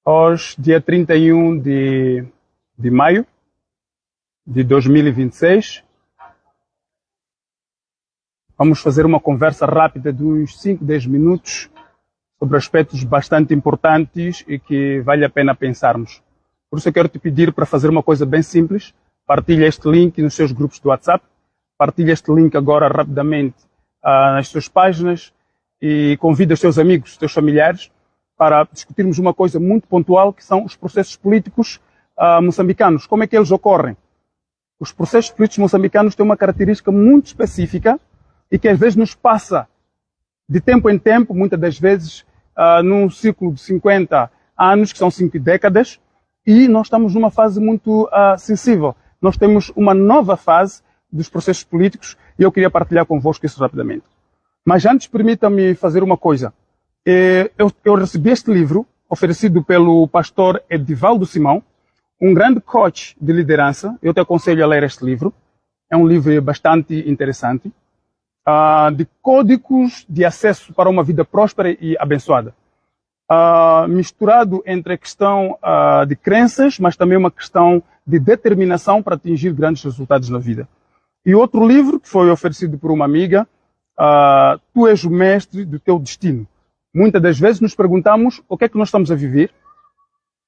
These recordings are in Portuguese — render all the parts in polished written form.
Hoje, dia 31 de maio de 2026, vamos fazer uma conversa rápida de uns 5, 10 minutos sobre aspectos bastante importantes e que vale a pena pensarmos. Por isso eu quero te pedir para fazer uma coisa bem simples. Partilha este link nos seus grupos do WhatsApp. Partilha este link agora rapidamente nas suas páginas e convida os teus amigos, os teus familiares para discutirmos uma coisa muito pontual, que são os processos políticos moçambicanos. Como é que eles ocorrem? Os processos políticos moçambicanos têm uma característica muito específica e que às vezes nos passa de tempo em tempo, muitas das vezes num ciclo de 50 anos, que são 5 décadas, e nós estamos numa fase muito sensível. Nós temos uma nova fase dos processos políticos e eu queria partilhar convosco isso rapidamente. Mas antes, permita-me fazer uma coisa. Eu recebi este livro, oferecido pelo pastor Edivaldo Simão, um grande coach de liderança. Eu te aconselho a ler este livro. É um livro bastante interessante, de códigos de acesso para uma vida próspera e abençoada. Misturado entre a questão de crenças, mas também uma questão de determinação para atingir grandes resultados na vida. E outro livro que foi oferecido por uma amiga, Tu és o mestre do teu destino. Muitas das vezes nos perguntamos o que é que nós estamos a viver,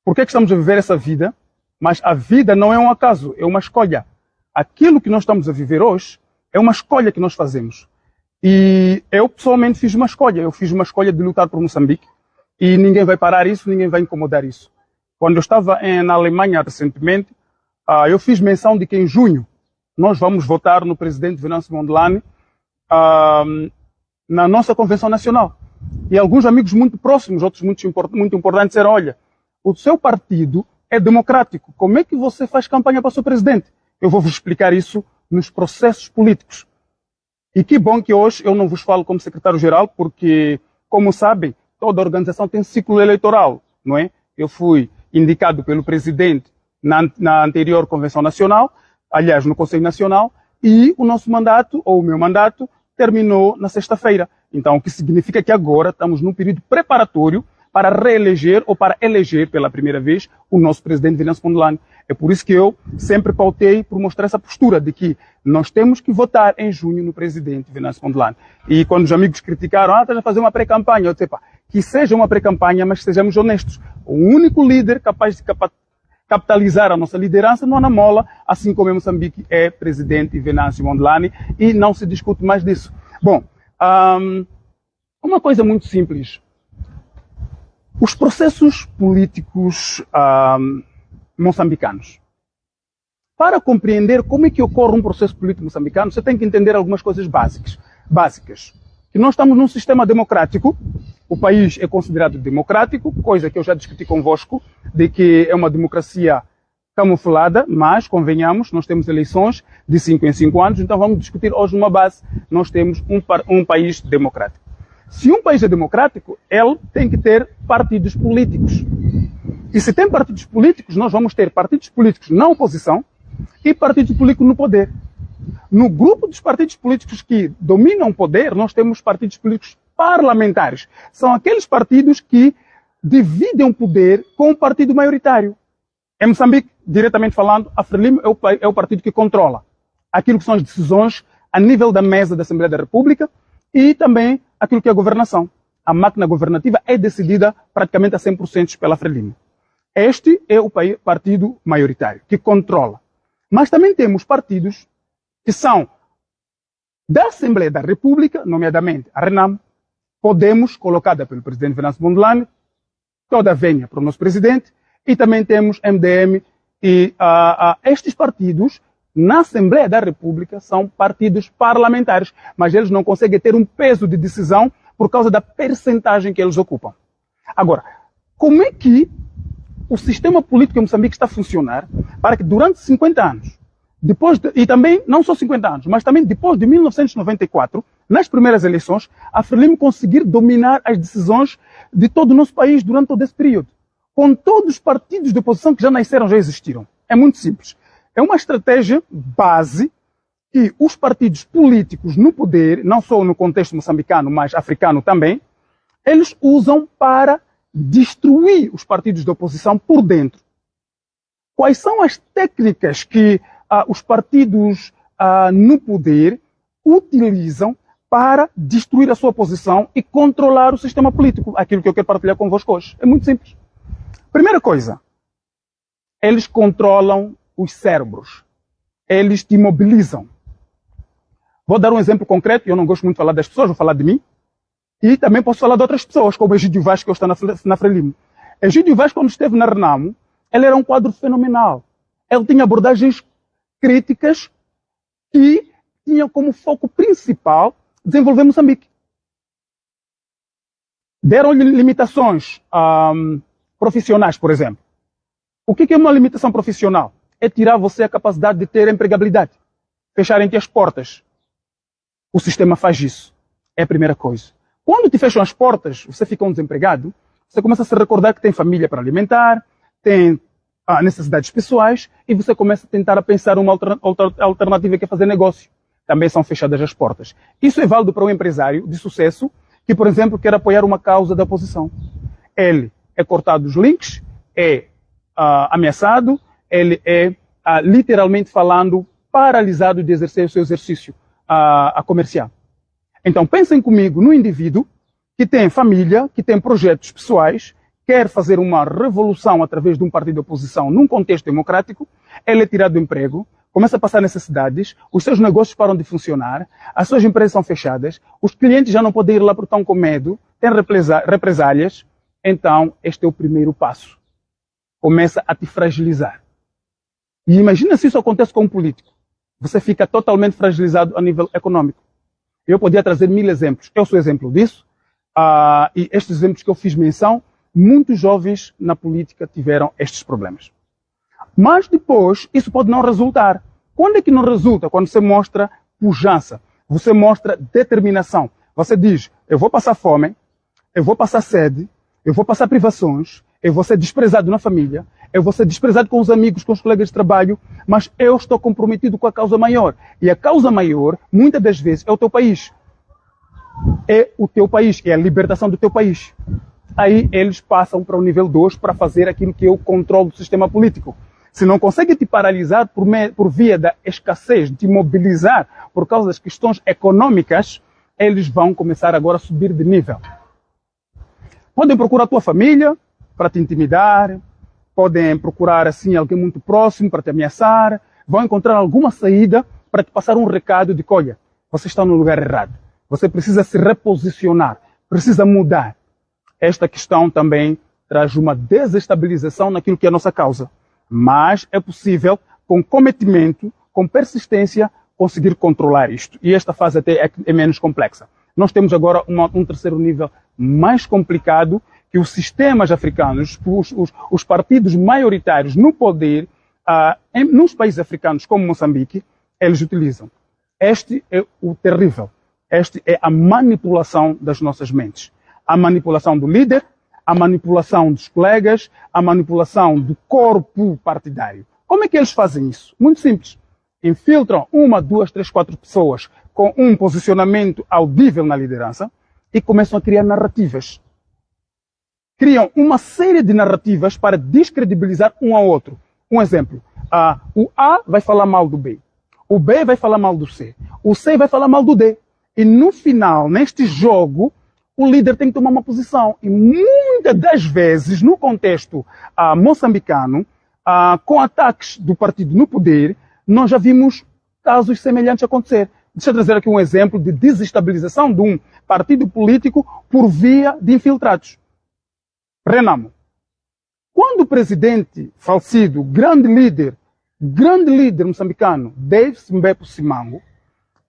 por que é que estamos a viver essa vida, mas a vida não é um acaso, é uma escolha. Aquilo que nós estamos a viver hoje é uma escolha que nós fazemos. E eu pessoalmente fiz uma escolha. Eu fiz uma escolha de lutar por Moçambique e ninguém vai parar isso, ninguém vai incomodar isso. Quando eu estava na Alemanha recentemente, eu fiz menção de que em junho nós vamos votar no presidente Venâncio Mondlane na nossa convenção nacional. E alguns amigos muito próximos, outros muito importantes, disseram, olha, o seu partido é democrático. Como é que você faz campanha para o seu presidente? Eu vou vos explicar isso nos processos políticos. E que bom que hoje eu não vos falo como secretário-geral, porque, como sabem, toda organização tem ciclo eleitoral, não é? Eu fui indicado pelo presidente na anterior convenção nacional, aliás, no Conselho Nacional, e o nosso mandato, ou o meu mandato, terminou na sexta-feira. Então, o que significa que agora estamos num período preparatório para reeleger ou para eleger pela primeira vez o nosso presidente Venâncio Mondlane. É por isso que eu sempre pautei por mostrar essa postura de que nós temos que votar em junho no presidente Venâncio Mondlane. E quando os amigos criticaram, estás a fazer uma pré-campanha, eu disse, que seja uma pré-campanha, mas sejamos honestos. O único líder capaz de capitalizar a nossa liderança no Anamola, assim como em Moçambique, é presidente Venâncio Mondlane, e não se discute mais disso. Bom, uma coisa muito simples. Os processos políticos moçambicanos. Para compreender como é que ocorre um processo político moçambicano, você tem que entender algumas coisas básicas. Que nós estamos num sistema democrático, o país é considerado democrático, coisa que eu já discuti convosco, de que é uma democracia camuflada, mas, convenhamos, nós temos eleições de 5 em 5 anos, então vamos discutir hoje numa base, nós temos um país democrático. Se um país é democrático, ele tem que ter partidos políticos. E se tem partidos políticos, nós vamos ter partidos políticos na oposição e partidos políticos no poder. No grupo dos partidos políticos que dominam o poder, nós temos partidos políticos parlamentares. São aqueles partidos que dividem o poder com o partido maioritário. Em Moçambique, diretamente falando, a Frelimo é o partido que controla aquilo que são as decisões a nível da mesa da Assembleia da República e também aquilo que é a governação. A máquina governativa é decidida praticamente a 100% pela Frelimo. Este é o partido maioritário, que controla. Mas também temos partidos que são da Assembleia da República, nomeadamente a Renamo, Podemos, colocada pelo presidente Venâncio Mondlane, toda a venha para o nosso presidente, e também temos MDM, e estes partidos, na Assembleia da República, são partidos parlamentares, mas eles não conseguem ter um peso de decisão por causa da percentagem que eles ocupam. Agora, como é que o sistema político em Moçambique está a funcionar para que durante 50 anos, e também, não só 50 anos, mas também depois de 1994, nas primeiras eleições, a Frelimo conseguir dominar as decisões de todo o nosso país durante todo esse período? Com todos os partidos de oposição que já nasceram, já existiram. É muito simples. É uma estratégia base que os partidos políticos no poder, não só no contexto moçambicano, mas africano também, eles usam para destruir os partidos da oposição por dentro. Quais são as técnicas que os partidos no poder utilizam para destruir a sua posição e controlar o sistema político? Aquilo que eu quero partilhar convosco hoje. É muito simples. Primeira coisa, eles controlam os cérebros. Eles te mobilizam. Vou dar um exemplo concreto, eu não gosto muito de falar das pessoas, vou falar de mim. E também posso falar de outras pessoas, como Egídio Vaz, que eu estou na Frelimo. Egídio Vaz, quando esteve na Renamo, ele era um quadro fenomenal. Ele tinha abordagens críticas que tinham como foco principal desenvolver Moçambique. Deram-lhe limitações profissionais, por exemplo. O que é uma limitação profissional? É tirar você a capacidade de ter empregabilidade. Fecharem-te as portas. O sistema faz isso. É a primeira coisa. Quando te fecham as portas, você fica um desempregado, você começa a se recordar que tem família para alimentar, tem necessidades pessoais, e você começa a tentar pensar uma outra alternativa, que é fazer negócio. Também são fechadas as portas. Isso é válido para um empresário de sucesso que, por exemplo, quer apoiar uma causa da oposição. Ele é cortado dos links, é ameaçado, ele é, literalmente falando, paralisado de exercer o seu exercício comercial. Então, pensem comigo no indivíduo que tem família, que tem projetos pessoais, quer fazer uma revolução através de um partido de oposição num contexto democrático, ele é tirado do emprego, começa a passar necessidades, os seus negócios param de funcionar, as suas empresas são fechadas, os clientes já não podem ir lá porque estão com medo, tem represálias. Então, este é o primeiro passo. Começa a te fragilizar. E imagina se isso acontece com um político. Você fica totalmente fragilizado a nível econômico. Eu podia trazer 1000 exemplos. Eu sou exemplo disso. E estes exemplos que eu fiz menção, muitos jovens na política tiveram estes problemas. Mas depois, isso pode não resultar. Quando é que não resulta? Quando você mostra pujança, você mostra determinação. Você diz, eu vou passar fome, eu vou passar sede, eu vou passar privações, eu vou ser desprezado na família, eu vou ser desprezado com os amigos, com os colegas de trabalho, mas eu estou comprometido com a causa maior. E a causa maior, muitas das vezes, é o teu país. É o teu país, é a libertação do teu país. Aí eles passam para o nível 2 para fazer aquilo que é o controle do sistema político. Se não conseguem te paralisar por via da escassez, de te mobilizar por causa das questões econômicas, eles vão começar agora a subir de nível. Podem procurar a tua família para te intimidar, podem procurar assim alguém muito próximo para te ameaçar, vão encontrar alguma saída para te passar um recado de que, olha, você está no lugar errado, você precisa se reposicionar, precisa mudar. Esta questão também traz uma desestabilização naquilo que é a nossa causa. Mas é possível, com cometimento, com persistência, conseguir controlar isto. E esta fase até é menos complexa. Nós temos agora um terceiro nível mais complicado, que os sistemas africanos, os partidos maioritários no poder, nos países africanos como Moçambique, eles utilizam. Este é o terrível. Este é a manipulação das nossas mentes. A manipulação do líder, a manipulação dos colegas, a manipulação do corpo partidário. Como é que eles fazem isso? Muito simples. Infiltram 1, 2, 3, 4 pessoas com um posicionamento audível na liderança e começam a criar narrativas. Criam uma série de narrativas para descredibilizar um ao outro. Um exemplo. O A vai falar mal do B. O B vai falar mal do C. O C vai falar mal do D. E no final, neste jogo, o líder tem que tomar uma posição. E muitas das vezes, no contexto moçambicano, com ataques do partido no poder, nós já vimos casos semelhantes acontecer. Deixa eu trazer aqui um exemplo de desestabilização de um partido político por via de infiltrados. Renamo. Quando o presidente falecido, grande líder moçambicano, Davis Mbepo Simango,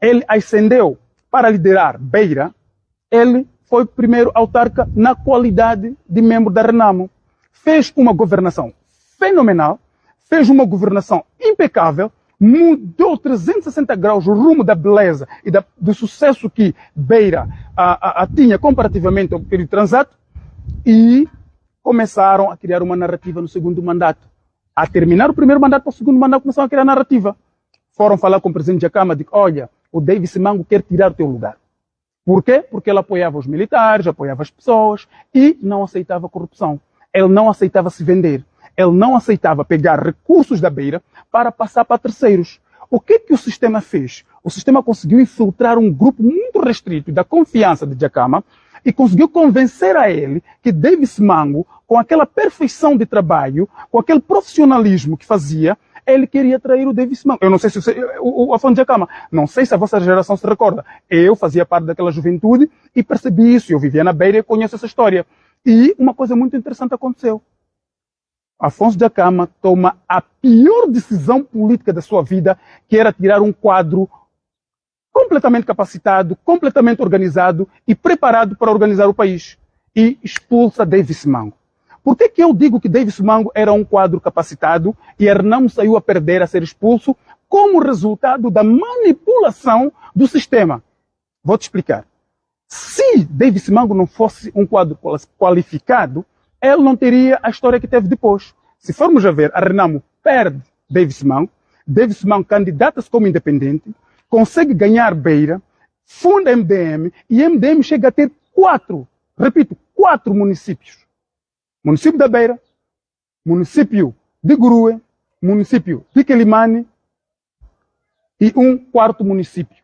ele ascendeu para liderar Beira, ele foi o primeiro autarca na qualidade de membro da Renamo. Fez uma governação fenomenal, fez uma governação impecável, mudou 360 graus o rumo da beleza e do sucesso que Beira tinha comparativamente ao período transato, e começaram a criar uma narrativa no segundo mandato. A terminar o primeiro mandato para o segundo mandato, começaram a criar narrativa. Foram falar com o presidente Jacama de que, olha, o Davis Simango quer tirar o teu lugar. Por quê? Porque ele apoiava os militares, apoiava as pessoas e não aceitava corrupção. Ele não aceitava se vender. Ele não aceitava pegar recursos da Beira para passar para terceiros. O que o sistema fez? O sistema conseguiu infiltrar um grupo muito restrito da confiança de Dhlakama e conseguiu convencer a ele que Davis Mango, com aquela perfeição de trabalho, com aquele profissionalismo que fazia, ele queria trair o Davis Mango. Eu não sei se o Afonso Dhlakama, não sei se a vossa geração se recorda. Eu fazia parte daquela juventude e percebi isso. Eu vivia na Beira e conheço essa história. E uma coisa muito interessante aconteceu. Afonso Dhlakama toma a pior decisão política da sua vida, que era tirar um quadro completamente capacitado, completamente organizado e preparado para organizar o país. E expulsa Davis Mango. Por que eu digo que Davis Mango era um quadro capacitado e Renamo saiu a perder, a ser expulso, como resultado da manipulação do sistema? Vou te explicar. Se Davis Mango não fosse um quadro qualificado, ele não teria a história que teve depois. Se formos a ver, a Renamo perde Davis Mango candidata-se como independente, consegue ganhar Beira, funda MDM e MDM chega a ter 4 municípios. Município da Beira, município de Gurue, município de Quelimane e um 4º município.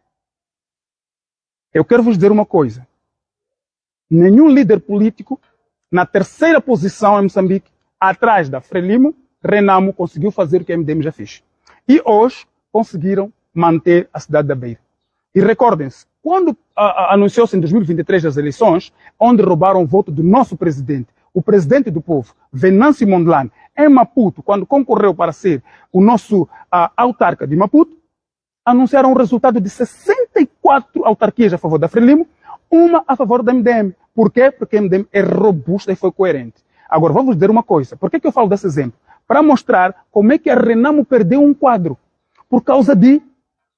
Eu quero vos dizer uma coisa. Nenhum líder político, na 3ª posição em Moçambique, atrás da Frelimo, Renamo conseguiu fazer o que a MDM já fez. E hoje conseguiram manter a cidade da Beira. E recordem-se, quando anunciou-se em 2023 as eleições, onde roubaram o voto do nosso presidente, o presidente do povo, Venâncio Mondlane, em Maputo, quando concorreu para ser o nosso autarca de Maputo, anunciaram um resultado de 64 autarquias a favor da Frelimo, uma a favor da MDM. Por quê? Porque a MDM é robusta e foi coerente. Agora, vou vos dizer uma coisa. Por que eu falo desse exemplo? Para mostrar como é que a Renamo perdeu um quadro. Por causa de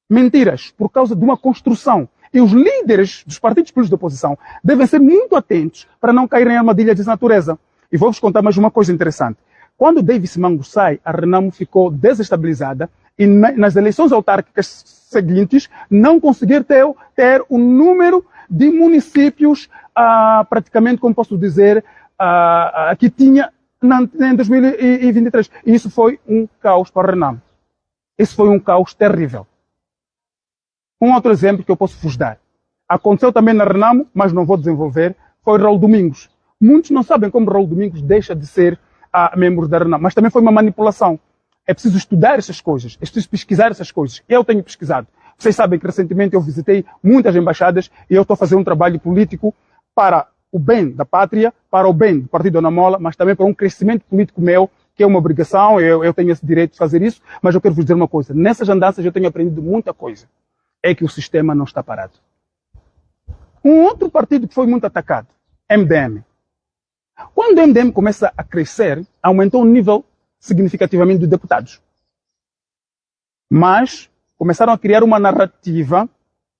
mentiras, por causa de uma construção. E os líderes dos partidos políticos da oposição devem ser muito atentos para não caírem em armadilhas dessa natureza. E vou-vos contar mais uma coisa interessante. Quando Davis Mango sai, a Renamo ficou desestabilizada e nas eleições autárquicas seguintes não conseguir ter o número de municípios, praticamente, como posso dizer, que tinha em 2023. E isso foi um caos para a Renamo. Isso foi um caos terrível. Um outro exemplo que eu posso vos dar. Aconteceu também na Renamo, mas não vou desenvolver, foi Raul Domingos. Muitos não sabem como Raul Domingos deixa de ser membro da Renamo, mas também foi uma manipulação. É preciso estudar essas coisas, é preciso pesquisar essas coisas. Eu tenho pesquisado. Vocês sabem que recentemente eu visitei muitas embaixadas e eu estou a fazer um trabalho político para o bem da pátria, para o bem do Partido Anamola, mas também para um crescimento político meu, que é uma obrigação, eu tenho esse direito de fazer isso, mas eu quero vos dizer uma coisa. Nessas andanças eu tenho aprendido muita coisa. É que o sistema não está parado. Um outro partido que foi muito atacado, MDM. Quando o MDM começa a crescer, aumentou o nível significativamente de deputados. Mas começaram a criar uma narrativa